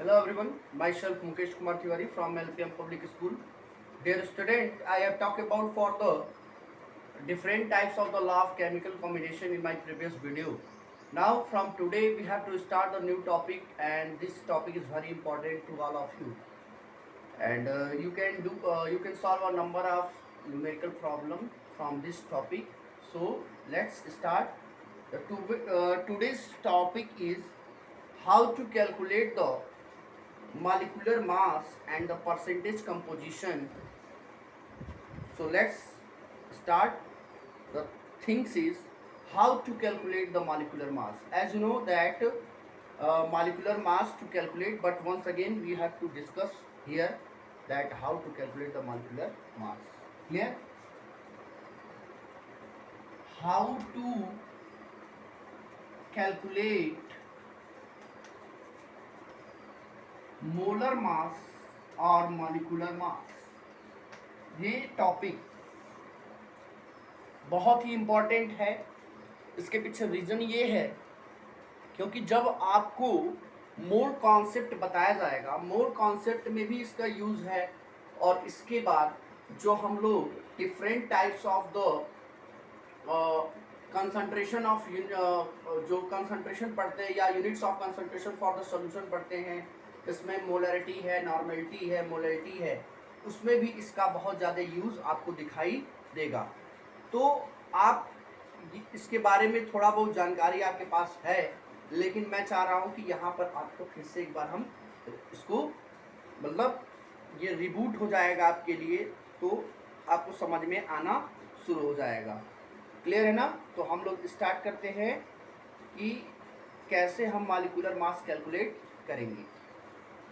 Hello everyone, myself Mukesh Kumar Tiwari from LPM Public School. Dear student, I have talked about for the different types of the law of chemical combination in my previous video. Now from today we have to start a new topic, and this topic is very important to all of you. And you can solve a number of numerical problem from this topic. So let's start. Today's topic is how to calculate the molecular mass and the percentage composition. So let's start. The things is how to calculate the molecular mass. As you know that molecular mass to calculate, but once again we have to discuss here that how to calculate the molecular mass. Clear? How to calculate molar mass और molecular mass, ये topic बहुत ही important है। इसके पीछे reason ये है क्योंकि जब आपको मोल कॉन्सेप्ट बताया जाएगा, मोल कॉन्सेप्ट में भी इसका यूज़ है, और इसके बाद जो हम लोग different types of the concentration of जो कंसंट्रेशन पढ़ते हैं या units of concentration for the solution पढ़ते हैं, इसमें मोलरिटी है, नॉर्मेलिटी है, मोलरिटी है, उसमें भी इसका बहुत ज़्यादा यूज़ आपको दिखाई देगा। तो आप इसके बारे में थोड़ा बहुत जानकारी आपके पास है, लेकिन मैं चाह रहा हूँ कि यहाँ पर आपको फिर से एक बार हम इसको मतलब ये रिबूट हो जाएगा आपके लिए, तो आपको समझ में आना शुरू हो जाएगा। क्लियर है ना? तो हम लोग स्टार्ट करते हैं कि कैसे हम मॉलिक्यूलर मास कैलकुलेट करेंगे।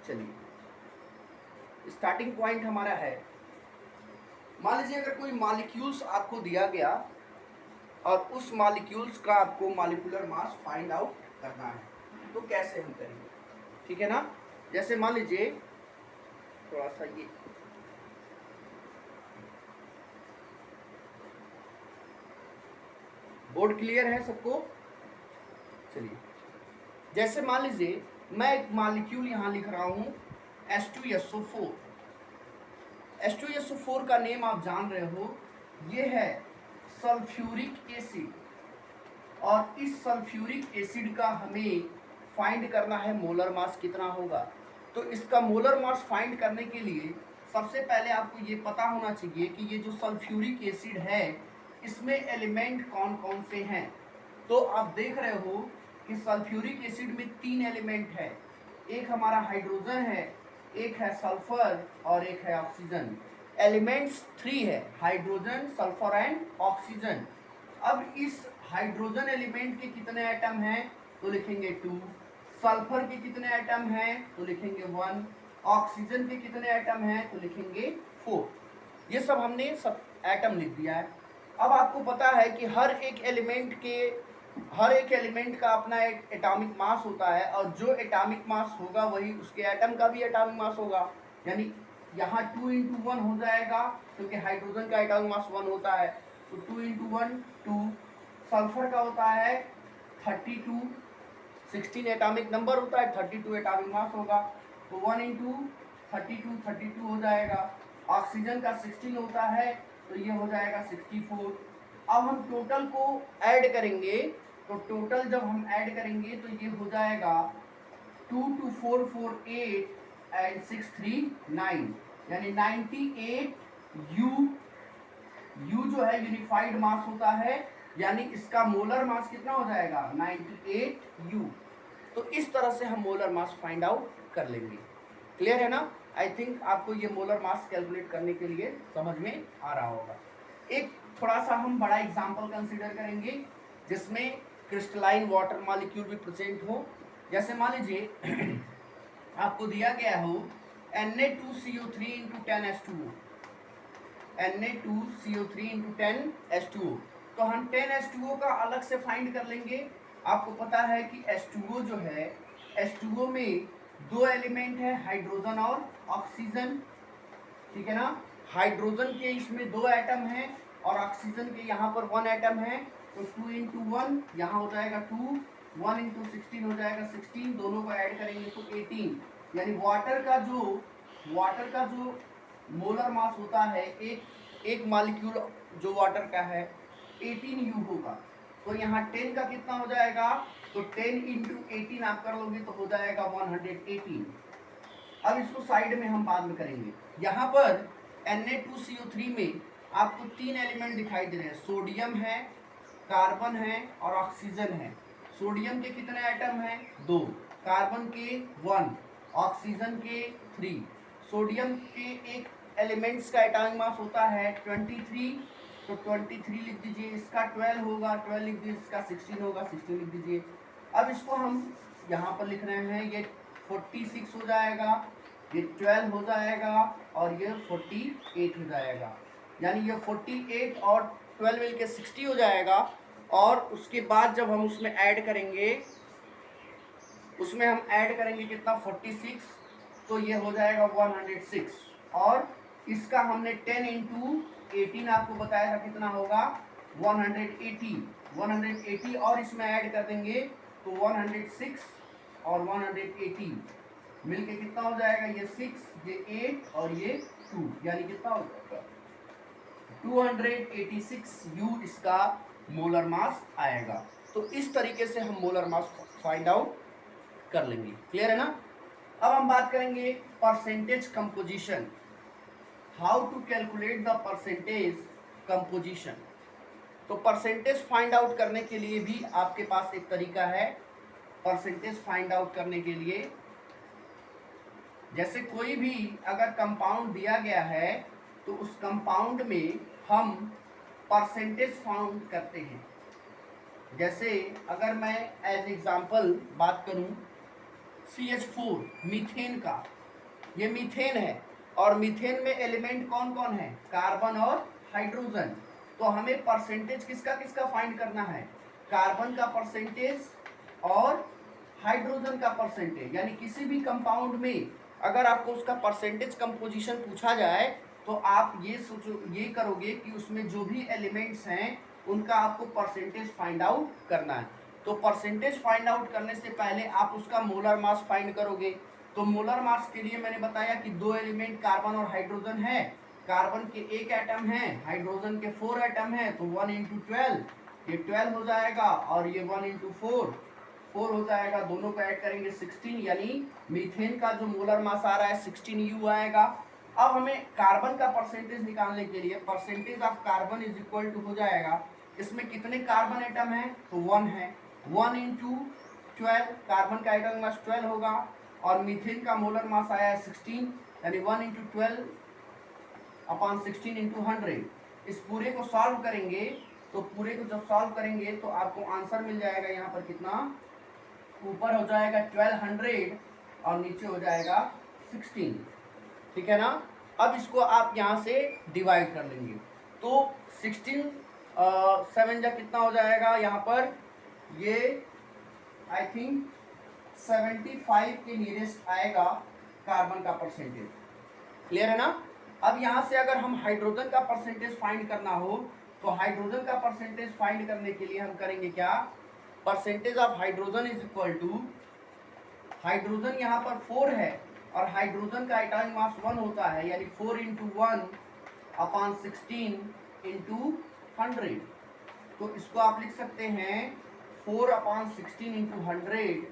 चलिए, स्टार्टिंग पॉइंट हमारा है, मान लीजिए अगर कोई मॉलिक्यूल्स आपको दिया गया और उस मॉलिक्यूल्स का आपको मॉलिक्यूलर मास फाइंड आउट करना है, तो कैसे हम करेंगे? ठीक है ना? जैसे मान लीजिए थोड़ा सा ये बोर्ड क्लियर है सबको? चलिए, जैसे मान लीजिए मैं एक मॉलिक्यूल यहाँ लिख रहा हूँ H2SO4। H2SO4 का नेम आप जान रहे हो, ये है सल्फ्यूरिक एसिड, और इस सल्फ्यूरिक एसिड का हमें फाइंड करना है मोलर मास कितना होगा। तो इसका मोलर मास फाइंड करने के लिए सबसे पहले आपको ये पता होना चाहिए कि ये जो सल्फ्यूरिक एसिड है इसमें एलिमेंट कौन कौन से हैं। तो आप देख रहे हो कि सल्फ्यूरिक एसिड में 3 एलिमेंट है, एक हमारा हाइड्रोजन है, एक है सल्फर और एक है ऑक्सीजन। एलिमेंट्स 3 है, हाइड्रोजन, सल्फर एंड ऑक्सीजन। अब इस हाइड्रोजन एलिमेंट के कितने एटम हैं तो लिखेंगे 2, सल्फर के कितने एटम हैं तो लिखेंगे 1, ऑक्सीजन के कितने एटम हैं तो लिखेंगे 4। ये सब हमने सब एटम लिख दिया है। अब आपको पता है कि हर एक एलिमेंट का अपना एक एटॉमिक मास होता है, और जो एटॉमिक मास होगा वही उसके एटम का भी एटॉमिक मास होगा। यानी यहाँ 2 × 1 हो जाएगा, क्योंकि हाइड्रोजन का एटॉमिक मास 1 होता है, तो 2 × 1 2। सल्फर का होता है 32, 16 एटॉमिक नंबर होता है, 32 एटॉमिक मास होगा, तो 1 × 32 32 हो जाएगा। ऑक्सीजन का 16 होता है, तो ये हो जाएगा 64। अब हम टोटल को ऐड करेंगे, तो टोटल जब हम ऐड करेंगे तो ये हो जाएगा 2 2 4 4 8 एंड 6 3 9, यानी 98 U जो है यूनिफाइड मास होता है, यानी इसका मोलर मास कितना हो जाएगा 98 U। तो इस तरह से हम मोलर मास फाइंड आउट कर लेंगे। क्लियर है ना? आई थिंक आपको ये मोलर मास कैलकुलेट करने के लिए समझ में आ रहा होगा। एक थोड़ा सा हम बड़ा एग्जाम्पल कंसीडर करेंगे जिसमें क्रिस्टलाइन वाटर मॉलिक्यूल भी प्रेजेंट हो। जैसे मान लीजिए आपको दिया गया हो Na2CO3 × 10H2O, Na2CO3 × 10H2O, तो हम 10H2O का अलग से फाइंड कर लेंगे। आपको पता है कि H2O जो है, H2O में 2 एलिमेंट है, हाइड्रोजन और ऑक्सीजन। ठीक है ना? हाइड्रोजन के इसमें 2 एटम हैं और ऑक्सीजन के यहाँ पर 1 एटम है, तो 2 × 1 यहाँ हो जाएगा 2, 1 × 16 हो जाएगा 16, दोनों को ऐड करेंगे तो 18। यानी वाटर का जो मोलर मास होता है एक मॉलिक्यूल जो वाटर का है 18 U होगा। तो यहाँ 10 का कितना हो जाएगा, तो 10 इंटू 18 आप कर लोगे तो हो जाएगा 118। अब इसको साइड में हम बाद में करेंगे। यहाँ पर Na2CO3 में आपको 3 एलिमेंट दिखाई दे रहे हैं, सोडियम है, कार्बन है और ऑक्सीजन है। सोडियम के कितने एटम हैं, 2, कार्बन के 1, ऑक्सीजन के 3। सोडियम के एक एलिमेंट्स का एटॉमिक मास होता है 23, तो 23 लिख दीजिए, इसका 12 होगा, 12 लिख दीजिए, इसका 16 होगा, 16 लिख दीजिए। अब इसको हम यहाँ पर लिख रहे हैं, ये 46 हो जाएगा, ये 12 हो जाएगा और ये 48 हो जाएगा। यानी ये 48 और 12 मिलके 60 हो जाएगा। और उसके बाद जब हम उसमें ऐड करेंगे, कितना 46, तो ये हो जाएगा 106। और इसका हमने 10 इंटू 18 आपको बताया था कितना होगा, 180 और इसमें ऐड कर देंगे तो 106 और 180 मिलके कितना हो जाएगा, ये 6, ये 8 और ये 2, यानी कितना हो जाएगा 286 U इसका मोलर मास आएगा। तो इस तरीके से हम मोलर मास फाइंड आउट कर लेंगे। क्लियर है ना। अब हम बात करेंगे percentage composition, how to calculate the percentage composition. तो परसेंटेज फाइंड आउट करने के लिए भी आपके पास एक तरीका है। परसेंटेज फाइंड आउट करने के लिए, जैसे कोई भी अगर कंपाउंड दिया गया है तो उस कंपाउंड में हम परसेंटेज फाउंड करते हैं। जैसे अगर मैं एज एग्जांपल बात करूं CH4 मीथेन का, ये मीथेन है और मीथेन में एलिमेंट कौन कौन है, कार्बन और हाइड्रोजन। तो हमें परसेंटेज किसका किसका फाइंड करना है, कार्बन का परसेंटेज और हाइड्रोजन का परसेंटेज। यानी किसी भी कंपाउंड में अगर आपको उसका परसेंटेज कंपोजिशन पूछा जाए तो आप ये सोचो, ये करोगे कि उसमें जो भी एलिमेंट्स हैं उनका आपको परसेंटेज फाइंड आउट करना है। तो परसेंटेज फाइंड आउट करने से पहले आप उसका मोलर मास फाइंड करोगे। तो मोलर मास के लिए मैंने बताया कि 2 एलिमेंट कार्बन और हाइड्रोजन है। कार्बन के 1 एटम है, हाइड्रोजन के 4 एटम है, तो 1 इंटू 12, ये 12 हो जाएगा और ये 1 इंटू 4 हो जाएगा। दोनों को ऐड करेंगे 16, यानी मीथेन का जो मोलर मास आ रहा है 16 U आएगा। अब हमें कार्बन का परसेंटेज निकालने के लिए percentage of carbon is equal to हो जाएगा, इसमें कितने कार्बन एटम है, तो 1 है, 1 इंटू 12, कार्बन का एटम मास 12 होगा और मीथेन का मोलर मास आया है 16, यानी 1 इंटू 12 अपॉन 16 इंटू 100। इस पूरे को सॉल्व करेंगे, तो पूरे को जब सॉल्व करेंगे तो आपको आंसर मिल जाएगा यहाँ पर कितना, ऊपर हो जाएगा 1200 और नीचे हो जाएगा 16। ठीक है ना। अब इसको आप यहाँ से डिवाइड कर लेंगे, तो 16 7 जा कितना हो जाएगा, यहाँ पर ये आई थिंक 75 के नियरेस्ट आएगा कार्बन का परसेंटेज। क्लियर है ना। अब यहाँ से अगर हम हाइड्रोजन का परसेंटेज फाइंड करना हो तो हाइड्रोजन का परसेंटेज फाइंड करने के लिए हम करेंगे क्या, percentage of hydrogen is equal to, hydrogen यहाँ पर 4 है और हाइड्रोजन का एटॉमिक मास 1 होता है, यानी 4 इंटू 1 अपॉन 16 इंटू 100। तो इसको आप लिख सकते हैं 4 अपॉन 16 इंटू 100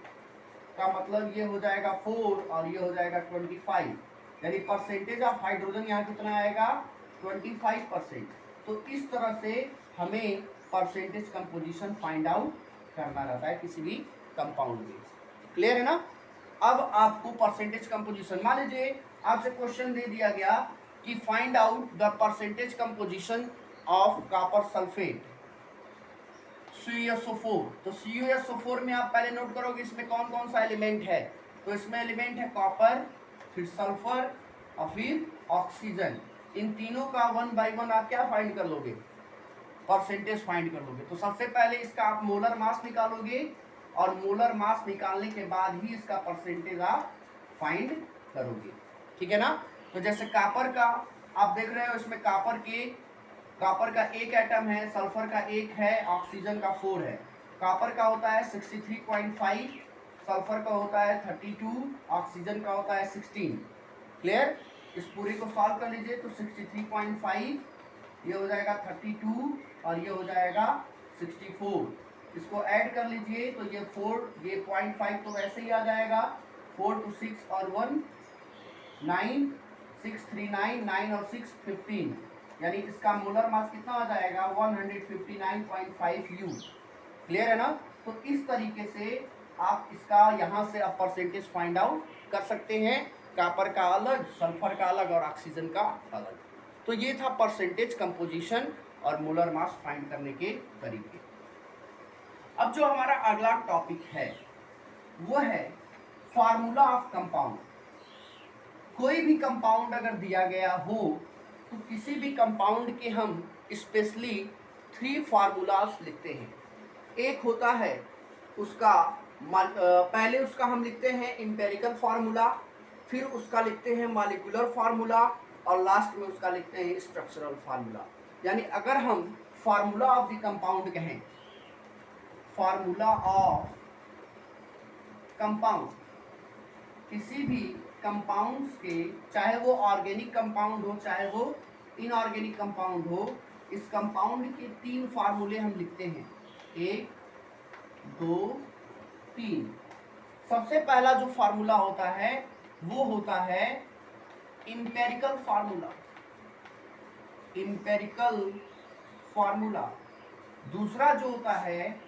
का मतलब ये हो जाएगा 4 और ये हो जाएगा 25, यानी परसेंटेज ऑफ हाइड्रोजन यहाँ कितना आएगा, 25%। तो इस तरह से हमें परसेंटेज कंपोजिशन फाइंड आउट करना रहता है किसी भी कंपाउंड में। क्लियर है ना। अब आपको परसेंटेज कंपोजिशन, मान लीजिए आपसे क्वेश्चन दे दिया गया कि find out the percentage composition of copper sulphate CuSO4। तो CuSO4 में आप पहले नोट करोगे इसमें कौन कौन सा एलिमेंट है, तो इसमें एलिमेंट है कॉपर, फिर सल्फर और फिर ऑक्सीजन। इन तीनों का 1 बाय 1 आप क्या फाइंड कर लोगे, परसेंटेज फाइंड कर लोगे। तो सबसे पहले इसका आप मोलर मास निकालोगे और मोलर मास निकालने के बाद ही इसका परसेंटेज आप फाइंड करोगे। ठीक है ना। तो जैसे कॉपर का आप देख रहे हो, इसमें कॉपर का 1 एटम है, सल्फर का 1 है, ऑक्सीजन का 4 है। कॉपर का होता है 63.5, सल्फर का होता है 32, ऑक्सीजन का होता है 16। क्लियर? इस पूरे को सॉल्व कर लीजिए तो 63.5, ये हो जाएगा 32 और ये हो जाएगा 64। इसको ऐड कर लीजिए तो ये 4, ये 0.5 तो वैसे ही आ जाएगा। 4 to 6 और 1 9, 6 3 9, 9 और 6 15, यानी इसका मोलर मास कितना आ जाएगा 159.5 U। क्लियर है ना? तो इस तरीके से आप इसका यहाँ से आप परसेंटेज फाइंड आउट कर सकते हैं। कॉपर का अलग, सल्फर का अलग और ऑक्सीजन का अलग। तो ये था परसेंटेज, कंपोजिशन और मोलर मास फाइंड करने के तरीके। अब जो हमारा अगला टॉपिक है वो है फार्मूला ऑफ कंपाउंड। कोई भी कंपाउंड अगर दिया गया हो तो किसी भी कंपाउंड के हम स्पेशली 3 फार्मूलास लिखते हैं। एक होता है उसका पहले उसका हम लिखते हैं एम्पिरिकल फार्मूला, फिर उसका लिखते हैं मॉलिक्यूलर फार्मूला और लास्ट में उसका लिखते हैं स्ट्रक्चरल फार्मूला। यानी अगर हम फार्मूला ऑफ द कंपाउंड कहें, फार्मूला ऑफ कंपाउंड, किसी भी कंपाउंड्स के, चाहे वो ऑर्गेनिक कंपाउंड हो चाहे वो इनऑर्गेनिक कंपाउंड हो, इस कंपाउंड के 3 फार्मूले हम लिखते हैं, 1 2 3। सबसे पहला जो फार्मूला होता है वो होता है एम्पिरिकल फार्मूला, एम्पिरिकल फार्मूला। दूसरा जो होता है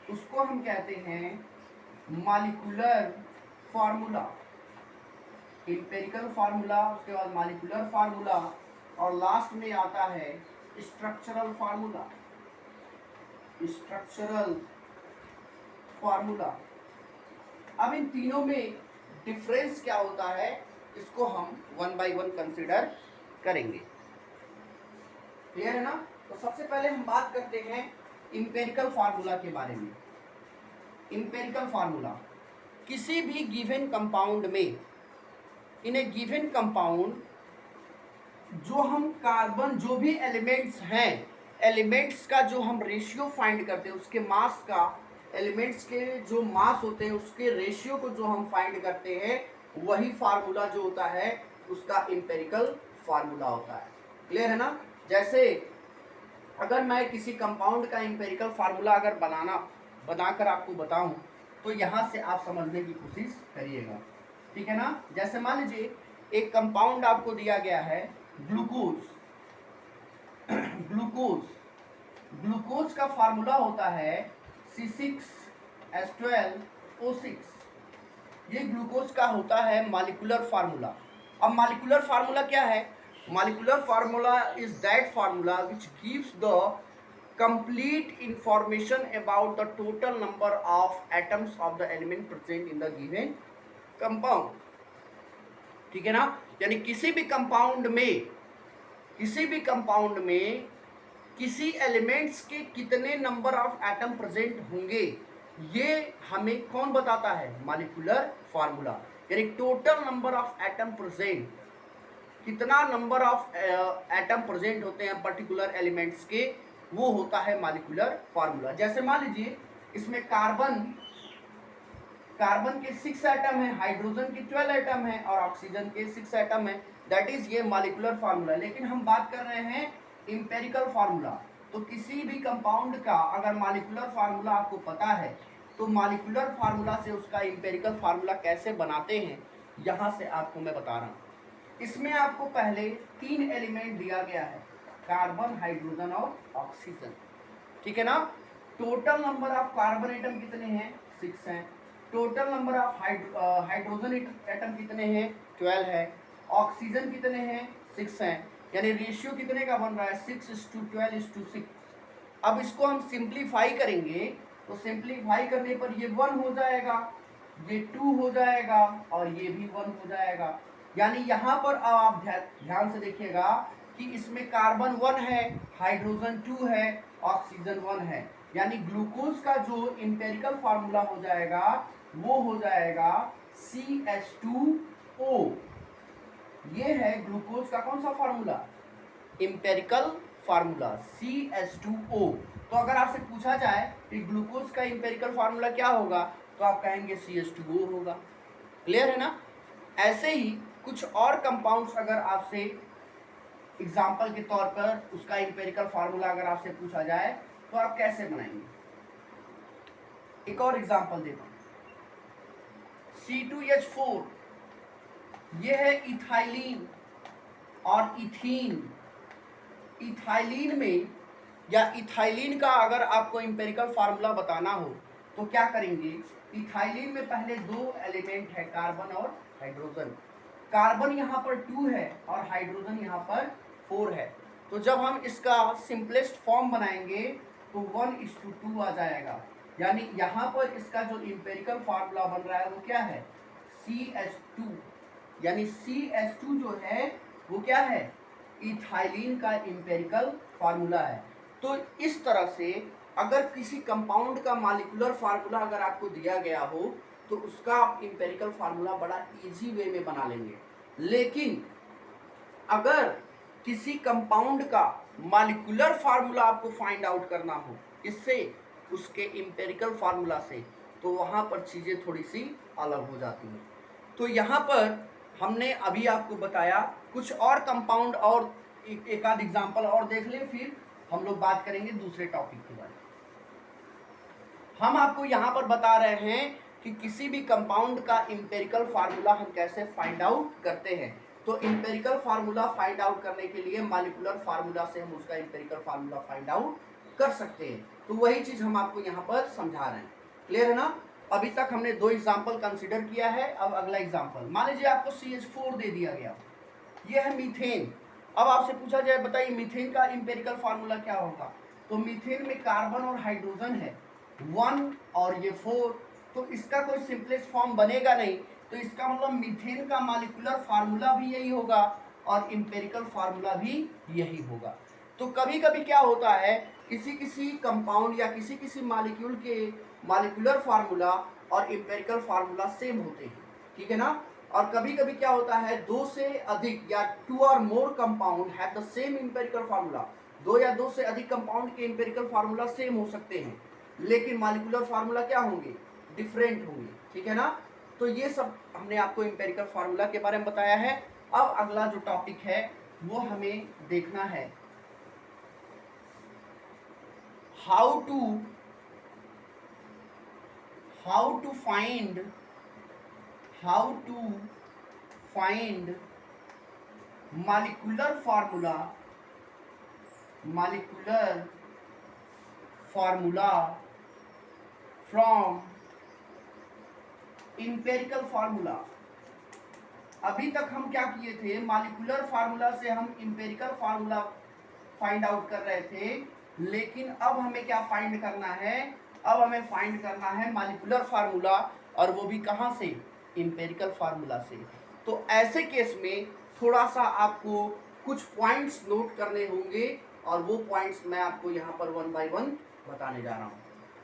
उसको हम कहते हैं मॉलिक्यूलर फार्मूला, एम्पिरिकल फार्मूला, उसके बाद मॉलिक्यूलर फार्मूला और लास्ट में आता है स्ट्रक्चरल फार्मूला, स्ट्रक्चरल फार्मूला। अब इन तीनों में डिफरेंस क्या होता है इसको हम 1 by 1 कंसीडर करेंगे। क्लियर है ना? तो सबसे पहले हम बात करते हैं एम्पिरिकल फार्मूला के बारे में। एम्पिरिकल फार्मूला, किसी भी गिवन कंपाउंड में, इन ए गिवन कंपाउंड जो हम कार्बन, जो भी एलिमेंट्स हैं, एलिमेंट्स का जो हम रेशियो फाइंड करते हैं, उसके मास का, एलिमेंट्स के जो मास होते हैं उसके रेशियो को जो हम फाइंड करते हैं, वही फार्मूला जो होता है उसका एम्पिरिकल फार्मूला होता है। क्लियर है ना? जैसे अगर मैं किसी कंपाउंड का एम्पिरिकल फार्मूला अगर बनाकर आपको बताऊं तो यहाँ से आप समझने की कोशिश करिएगा। ठीक है ना? जैसे मान लीजिए एक कंपाउंड आपको दिया गया है ग्लूकोज। ग्लूकोज, ग्लूकोज का फार्मूला होता है C6H12O6। ये ग्लूकोज का होता है मॉलिक्यूलर फार्मूला। अब मॉलिक्यूलर फार्मूला क्या है? Molecular formula is that formula which gives the complete information about the total number of atoms of the element present in the given compound। ठीक है ना? यानी किसी भी कंपाउंड में किसी एलिमेंट्स के कितने नंबर ऑफ एटम प्रेजेंट होंगे, ये हमें कौन बताता है? Molecular formula. यानी total number of atom present, कितना नंबर ऑफ एटम प्रेजेंट होते हैं पर्टिकुलर एलिमेंट्स के, वो होता है मॉलिक्यूलर फार्मूला। जैसे मान लीजिए इसमें कार्बन के 6 एटम है, हाइड्रोजन के 12 एटम है और ऑक्सीजन के 6 एटम है। दैट इज ये मॉलिक्यूलर फार्मूला। लेकिन हम बात कर रहे हैं एम्पिरिकल फार्मूला। तो किसी भी कंपाउंड का अगर मॉलिक्यूलर फार्मूला आपको पता है तो मॉलिक्यूलर फार्मूला से उसका एम्पिरिकल फार्मूला कैसे बनाते हैं, यहाँ से आपको मैं बता रहा हूँ। इसमें आपको पहले 3 एलिमेंट दिया गया है, कार्बन, हाइड्रोजन और ऑक्सीजन। ठीक है ना? Total number of carbon atom कितने हैं? 6 हैं। Total number of hydrogen atom कितने हैं? 12 है। ऑक्सीजन कितने हैं? 6 हैं। यानी रेशियो कितने का बन रहा है? 6:12:6। अब इसको हम सिंप्लीफाई करेंगे तो सिंप्लीफाई करने पर ये 1 हो जाएगा, ये 2 हो जाएगा और ये भी 1 हो जाएगा। यानी यहाँ पर अब आप ध्यान से देखिएगा कि इसमें कार्बन 1 है, हाइड्रोजन 2 है, ऑक्सीजन 1 है। यानी ग्लूकोज का जो एम्पिरिकल फार्मूला हो जाएगा वो हो जाएगा CH2O। ये है ग्लूकोज का कौन सा फार्मूला? Empirical formula CH2O। तो अगर आपसे पूछा जाए कि ग्लूकोज का इंपेरिकल फार्मूला क्या होगा, तो आप कहेंगे CH2O होगा। क्लियर है ना। ऐसे ही कुछ और कंपाउंड्स अगर आपसे एग्जाम्पल के तौर पर उसका इंपेरिकल फार्मूला अगर आपसे पूछा जाए तो आप कैसे बनाएंगे। एक और एग्जाम्पल देता हूं, C2H4, यह है इथाइलिन और इथीन। इथाइलिन में या इथाइलिन का अगर आपको इंपेरिकल फार्मूला बताना हो तो क्या करेंगे, इथाइलिन में पहले दो एलिमेंट है, कार्बन और हाइड्रोजन। कार्बन यहाँ पर 2 है और हाइड्रोजन यहाँ पर 4 है। तो जब हम इसका सिंपलेस्ट फॉर्म बनाएंगे तो 1:2 आ जाएगा। यानी यहाँ पर इसका जो इंपेरिकल फार्मूला बन रहा है वो क्या है, CH2। यानी CH2 जो है वो क्या है, इथाइलिन का इंपेरिकल फार्मूला है। तो इस तरह से अगर किसी कंपाउंड का मॉलिक्यूलर फार्मूला अगर आपको दिया गया हो तो उसका आप इंपेरिकल फार्मूला बड़ा इजी वे में बना लेंगे। लेकिन अगर किसी कंपाउंड का मॉलिक्यूलर फार्मूला आपको फाइंड आउट करना हो इससे, उसके इंपेरिकल फार्मूला से, तो वहाँ पर चीज़ें थोड़ी सी अलग हो जाती हैं। तो यहाँ पर हमने अभी आपको बताया कुछ और कंपाउंड और एक आध एग्जाम्पल और देख लें, फिर हम लोग बात करेंगे दूसरे टॉपिक के बारे में। हम आपको यहाँ पर बता रहे हैं कि किसी भी कंपाउंड का इंपेरिकल फार्मूला हम कैसे फाइंड आउट करते हैं। तो इंपेरिकल फार्मूला फाइंड आउट करने के लिए मॉलिक्यूलर फार्मूला से हम उसका इंपेरिकल फार्मूला फाइंड आउट कर सकते हैं। तो वही चीज हम आपको यहाँ पर समझा रहे हैं। क्लियर है ना। अभी तक हमने 2 एग्जाम्पल कंसिडर किया है। अब अगला एग्जाम्पल, मान लीजिए आपको CH4 दे दिया गया, ये है मीथेन। अब आपसे पूछा जाए बताइए मीथेन का इंपेरिकल फार्मूला क्या होगा। तो मीथेन में कार्बन और हाइड्रोजन है 1 और ये 4, तो इसका कोई सिंपलेस्ट फॉर्म बनेगा नहीं। तो इसका मतलब मीथेन का मॉलिक्यूलर फार्मूला भी यही होगा और इंपेरिकल फार्मूला भी यही होगा। तो कभी कभी क्या होता है, किसी किसी कंपाउंड या किसी किसी मॉलिक्यूल के मॉलिक्यूलर फार्मूला और इंपेरिकल फार्मूला सेम होते हैं, ठीक है ना। और कभी कभी क्या होता है, 2 से अधिक या 2 और more compound have the same empirical formula, 2 या 2 से अधिक कंपाउंड के इंपेरिकल फार्मूला सेम हो सकते हैं लेकिन मॉलिक्यूलर फार्मूला क्या होंगे, डिफरेंट होंगे, ठीक है ना। तो ये सब हमने आपको इंपेरिकल फार्मूला के बारे में बताया है। अब अगला जो टॉपिक है वो हमें देखना है, how to find molecular formula from empirical formula. अभी तक हम क्या किए थे, मॉलिक्यूलर फार्मूला से हम इंपेरिकल फार्मूला फाइंड आउट कर रहे थे, लेकिन अब हमें क्या फाइंड करना है, अब हमें फाइंड करना है मॉलिक्यूलर फार्मूला, और वो भी कहाँ से, इंपेरिकल फार्मूला से। तो ऐसे केस में थोड़ा सा आपको कुछ पॉइंट्स नोट करने होंगे और वो पॉइंट्स मैं आपको यहाँ पर 1 बाय 1 बताने जा रहा हूँ।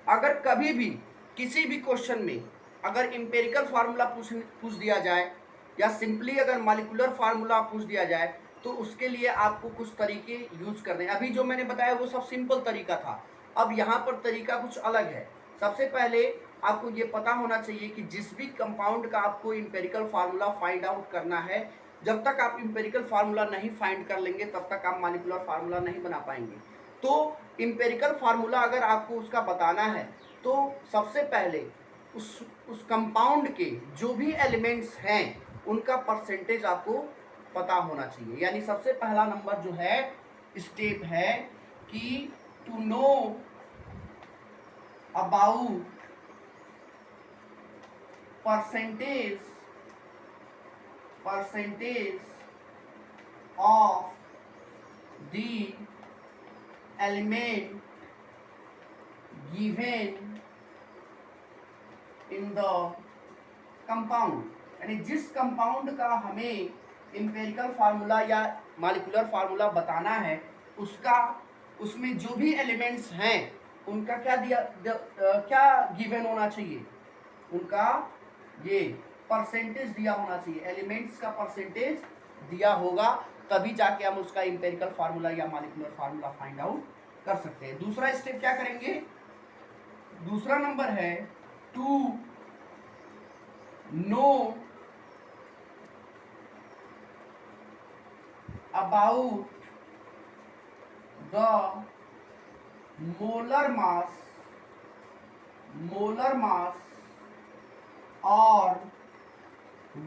अगर कभी भी किसी भी क्वेश्चन में अगर इंपेरिकल फार्मूला पूछ दिया जाए या सिंपली अगर मॉलिक्यूलर फार्मूला पूछ दिया जाए तो उसके लिए आपको कुछ तरीके यूज करने हैं। अभी जो मैंने बताया वो सब सिंपल तरीका था, अब यहाँ पर तरीका कुछ अलग है। सबसे पहले आपको ये पता होना चाहिए कि जिस भी कंपाउंड का आपको इंपेरिकल फार्मूला फाइंड आउट करना है, जब तक आप इंपेरिकल फार्मूला नहीं फाइंड कर लेंगे तब तक आप मॉलिक्यूलर फार्मूला नहीं बना पाएंगे। तो इंपेरिकल फार्मूला अगर आपको उसका बताना है तो सबसे पहले उस कंपाउंड के जो भी एलिमेंट्स हैं उनका परसेंटेज आपको पता होना चाहिए। यानी सबसे पहला नंबर जो है स्टेप है कि to know about percentage of the element given in the compound. यानी जिस कंपाउंड का हमें इंपेरिकल फार्मूला या मॉलिक्यूलर फार्मूला बताना है उसमें जो भी एलिमेंट्स हैं उनका क्या गिवन होना चाहिए, उनका ये परसेंटेज दिया होना चाहिए, एलिमेंट्स का परसेंटेज दिया होगा, तभी जाके हम उसका इंपेरिकल फार्मूला या मॉलिक्यूलर फार्मूला फाइंड आउट कर सकते हैं। दूसरा स्टेप क्या करेंगे, दूसरा नंबर है to know about the molar mass और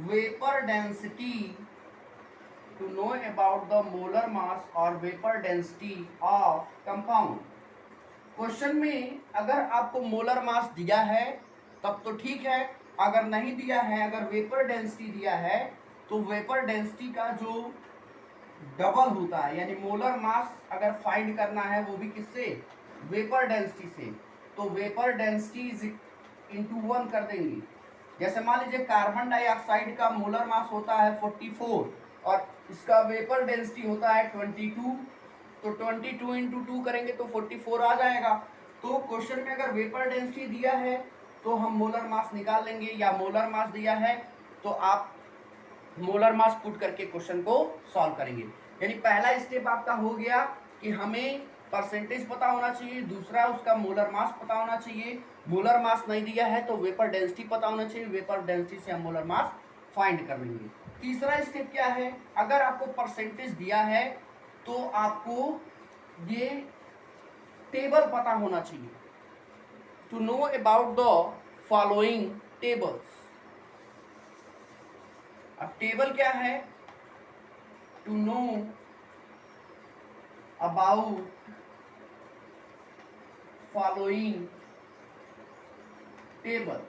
vapour density, to know about the molar mass और vapour density of compound. Question में अगर आपको मोलर मास दिया है तब तो ठीक है, अगर नहीं दिया है, अगर वेपर डेंसिटी दिया है तो वेपर डेंसिटी का जो डबल होता है, यानी मोलर मास अगर फाइंड करना है वो भी किससे, वेपर डेंसिटी से, तो वेपर डेंसिटी इज इंटू 1 कर देंगे। जैसे मान लीजिए कार्बन डाइऑक्साइड का मोलर मास होता है 44 और इसका वेपर डेंसिटी होता है 22, तो 22 इंटू 2 करेंगे तो 44 आ जाएगा। तो क्वेश्चन में अगर वेपर डेंसिटी दिया है तो हम मोलर मास निकाल लेंगे, या मोलर मास दिया है तो आप मोलर मास पुट करके क्वेश्चन को सॉल्व करेंगे। यानी पहला स्टेप आपका हो गया कि हमें परसेंटेज पता होना चाहिए, दूसरा उसका मोलर मास पता होना चाहिए, मोलर मास नहीं दिया है तो वेपर डेंसिटी पता होना चाहिए, वेपर डेंसिटी से हम मोलर मास फाइंड कर लेंगे। तीसरा स्टेप क्या है, अगर आपको परसेंटेज दिया है तो आपको ये टेबल पता होना चाहिए, to know about the following tables. अब टेबल क्या है, to know about following table.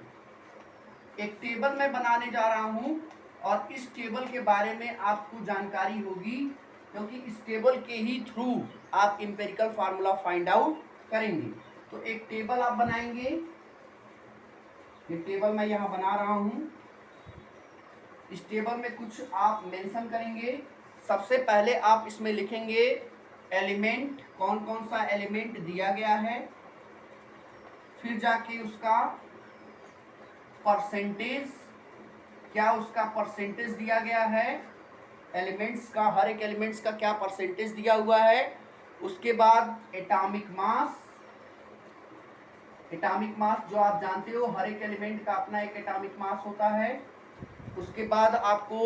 एक टेबल मैं बनाने जा रहा हूं और इस टेबल के बारे में आपको जानकारी होगी, क्योंकि इस टेबल के ही थ्रू आप एम्पिरिकल फार्मूला फाइंड आउट करेंगे। तो एक टेबल आप बनाएंगे, ये टेबल मैं यहां बना रहा हूं। इस टेबल में कुछ आप मेंशन करेंगे। सबसे पहले आप इसमें लिखेंगे एलिमेंट, कौन कौन सा एलिमेंट दिया गया है, फिर जाके उसका परसेंटेज, क्या उसका परसेंटेज दिया गया है, एलिमेंट्स का, हर एक एलिमेंट्स का क्या परसेंटेज दिया हुआ है। उसके बाद एटॉमिक मास, एटॉमिक मास जो आप जानते हो हर एक एलिमेंट का अपना एक एटॉमिक मास होता है। उसके बाद आपको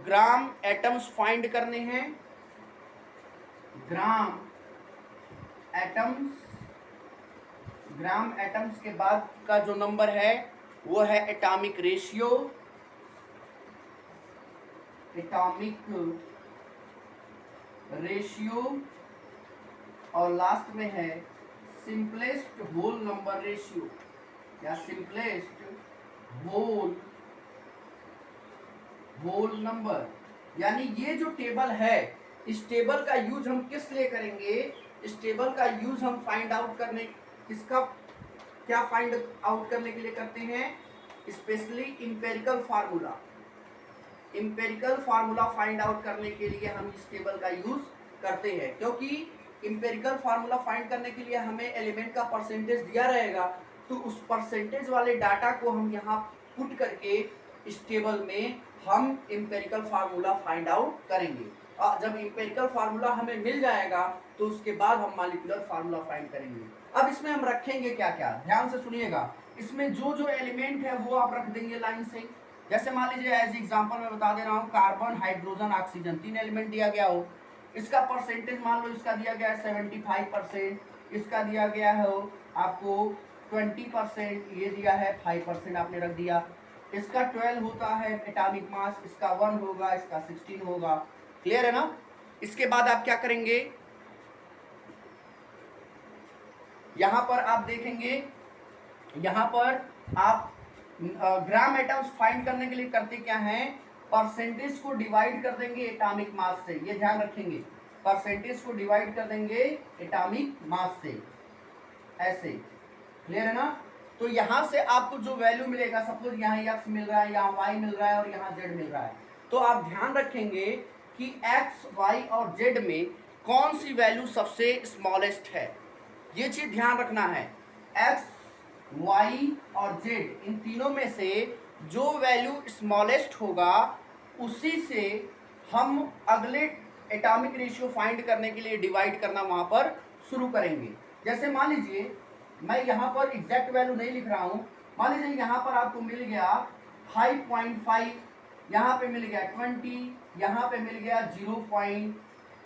ग्राम एटम्स फाइंड करने हैं, ग्राम एटम्स के बाद का जो नंबर है वो है एटॉमिक रेशियो, और लास्ट में है सिंपलेस्ट होल नंबर रेशियो या सिंपलेस्ट होल नंबर। यानी ये जो टेबल है, इस टेबल का यूज हम किस लिए करेंगे, इस टेबल का यूज हम फाइंड आउट करने, किसका क्या फाइंड आउट करने के लिए करते हैं, specially empirical formula find out करने के लिए हम इस टेबल का यूज करते हैं। क्योंकि इंपेरिकल फार्मूला फाइंड करने के लिए हमें एलिमेंट का परसेंटेज दिया रहेगा, तो उस परसेंटेज वाले डाटा को हम यहाँ पुट करके इस टेबल में हम इंपेरिकल फार्मूला फाइंड आउट करेंगे। और जब इंपेरिकल फार्मूला हमें मिल जाएगा तो उसके बाद हम मॉलिक्यूलर फार्मूला फाइंड करेंगे। अब इसमें हम रखेंगे क्या क्या, ध्यान से सुनिएगा। इसमें जो जो एलिमेंट है वो आप रख देंगे लाइन से। जैसे मान लीजिए एज एग्जांपल मैं बता दे रहा हूँ, कार्बन, हाइड्रोजन, ऑक्सीजन, 3 एलिमेंट दिया गया हो, इसका परसेंटेज मान लो इसका दिया गया है 75%, इसका दिया गया है आपको 20%, ये दिया है 5% आपने रख दिया। इसका 12 होता है एटॉमिक मास, इसका 1 होगा, इसका 16 होगा। क्लियर है ना। इसके बाद आप क्या करेंगे, यहां पर आप देखेंगे, यहां पर आप ग्राम एटम्स फाइंड करने के लिए करते क्या हैं, परसेंटेज को डिवाइड कर देंगे एटॉमिक मास से, ये ध्यान रखेंगे, परसेंटेज को डिवाइड कर देंगे एटॉमिक मास से, ऐसे। क्लियर है ना। तो यहां से आपको जो वैल्यू मिलेगा, सपोज यहाँ x मिल रहा है, यहाँ y मिल रहा है और यहाँ z मिल रहा है, तो आप ध्यान रखेंगे कि x, y और z में कौन सी वैल्यू सबसे स्मॉलेस्ट है, ये चीज ध्यान रखना है। x, y और z इन तीनों में से जो वैल्यू स्मॉलेस्ट होगा उसी से हम अगले एटॉमिक रेशियो फाइंड करने के लिए डिवाइड करना वहां पर शुरू करेंगे। जैसे मान लीजिए मैं यहाँ पर एग्जैक्ट वैल्यू नहीं लिख रहा हूँ, मान लीजिए यहाँ पर आपको मिल गया 5.5, यहाँ पे मिल गया 20, यहाँ पे मिल गया 0.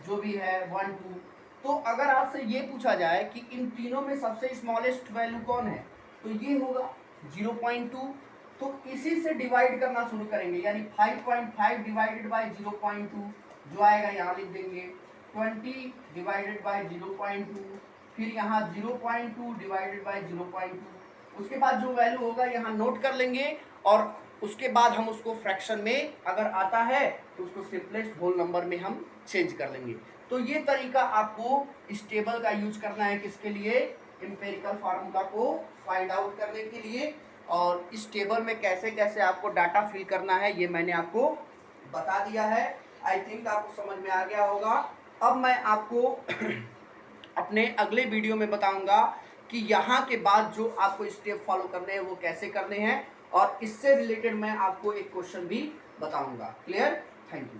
जो भी है 1 2। तो अगर आपसे ये पूछा जाए कि इन तीनों में सबसे स्मॉलेस्ट वैल्यू कौन है, तो ये होगा 0.2। तो इसी से डिवाइड करना शुरू करेंगे, यानी 5.5 डिवाइडेड बाय 0.2 जो आएगा यहाँ लिख देंगे 20 डिवाइडेड बाय 0.2, फिर यहाँ 0.2 डिवाइडेड बाय 0.2। उसके बाद जो वैल्यू होगा यहाँ नोट कर लेंगे और उसके बाद हम उसको फ्रैक्शन में अगर आता है तो उसको सिंपलेस्ट होल नंबर में हम चेंज कर लेंगे। तो ये तरीका आपको इस टेबल का यूज करना है, किसके लिए, एम्पिरिकल फार्मूला को फाइंड आउट करने के लिए। और इस टेबल में कैसे कैसे आपको डाटा फिल करना है ये मैंने आपको बता दिया है। आई थिंक आपको समझ में आ गया होगा। अब मैं आपको अपने अगले वीडियो में बताऊंगा कि यहाँ के बाद जो आपको स्टेप फॉलो करने हैं वो कैसे करने हैं, और इससे रिलेटेड मैं आपको एक क्वेश्चन भी बताऊंगा। क्लियर? Thank you.